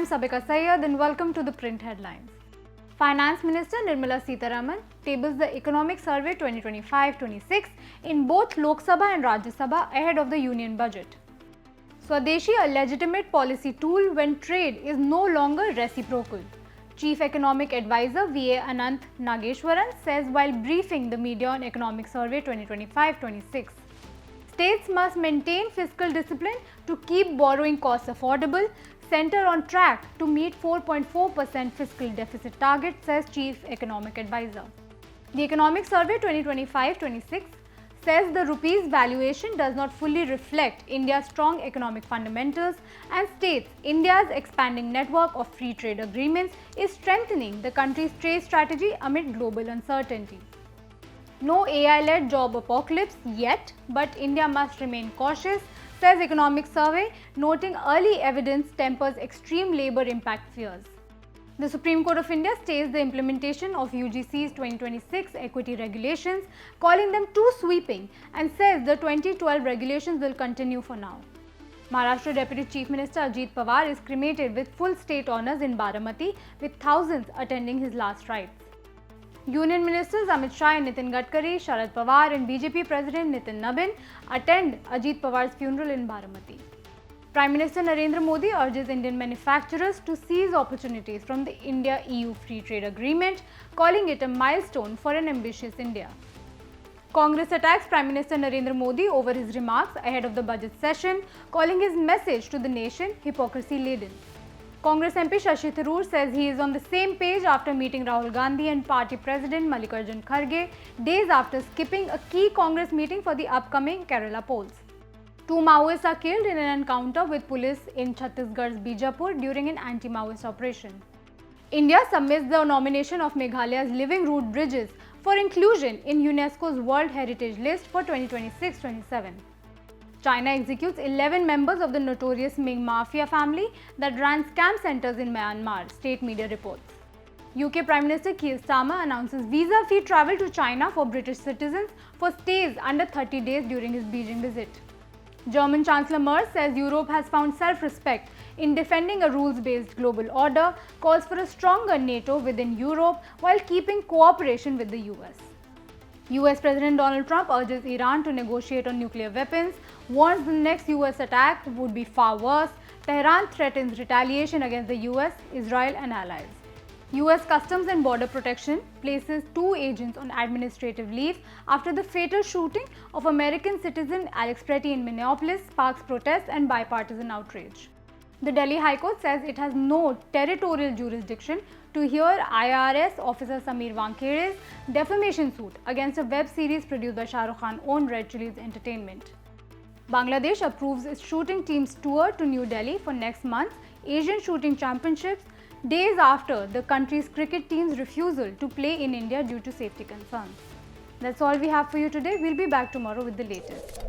I'm Sabika Syed and welcome to the print headlines. Finance Minister Nirmala Sitharaman tables the Economic Survey 2025-26 in both Lok Sabha and Rajya Sabha ahead of the Union Budget. Swadeshi, a legitimate policy tool when trade is no longer reciprocal. Chief Economic Advisor V.A. Anant Nageshwaran says while briefing the media on Economic Survey 2025-26. States must maintain fiscal discipline to keep borrowing costs affordable, center on track to meet 4.4% fiscal deficit target, says Chief Economic Advisor. The Economic Survey 2025-26 says the rupee's valuation does not fully reflect India's strong economic fundamentals and states India's expanding network of free trade agreements is strengthening the country's trade strategy amid global uncertainty. No AI-led job apocalypse yet, but India must remain cautious, says Economic Survey, noting early evidence tempers extreme labor impact fears. The Supreme Court of India stays the implementation of UGC's 2026 equity regulations, calling them too sweeping, and says the 2012 regulations will continue for now. Maharashtra Deputy Chief Minister Ajit Pawar is cremated with full state honours in Baramati, with thousands attending his last rites. Union Ministers Amit Shah and Nitin Gadkari, Sharad Pawar and BJP President Nitin Nabin attend Ajit Pawar's funeral in Baramati. Prime Minister Narendra Modi urges Indian manufacturers to seize opportunities from the India-EU Free Trade Agreement, calling it a milestone for an ambitious India. Congress attacks Prime Minister Narendra Modi over his remarks ahead of the budget session, calling his message to the nation hypocrisy-laden. Congress MP Shashi Tharoor says he is on the same page after meeting Rahul Gandhi and party president Mallikarjun Kharge days after skipping a key Congress meeting for the upcoming Kerala polls. 2 Maoists are killed in an encounter with police in Chhattisgarh's Bijapur during an anti-Maoist operation. India submits the nomination of Meghalaya's living root bridges for inclusion in UNESCO's World Heritage List for 2026-27. China executes 11 members of the notorious Ming Mafia family that ran scam centers in Myanmar, state media reports. UK Prime Minister Keir Starmer announces visa-free travel to China for British citizens for stays under 30 days during his Beijing visit. German Chancellor Merz says Europe has found self-respect in defending a rules-based global order, calls for a stronger NATO within Europe while keeping cooperation with the US. US President Donald Trump urges Iran to negotiate on nuclear weapons, warns the next US attack would be far worse. Tehran threatens retaliation against the US, Israel and allies. US Customs and Border Protection places 2 agents on administrative leave after the fatal shooting of American citizen Alex Pretty in Minneapolis sparks protests and bipartisan outrage. The Delhi High Court says it has no territorial jurisdiction to hear IRS officer Sameer Wankhede's defamation suit against a web series produced by Shah Rukh Khan-owned Red Chillies Entertainment. Bangladesh approves its shooting team's tour to New Delhi for next month's Asian Shooting Championships, days after the country's cricket team's refusal to play in India due to safety concerns. That's all we have for you today. We'll be back tomorrow with the latest.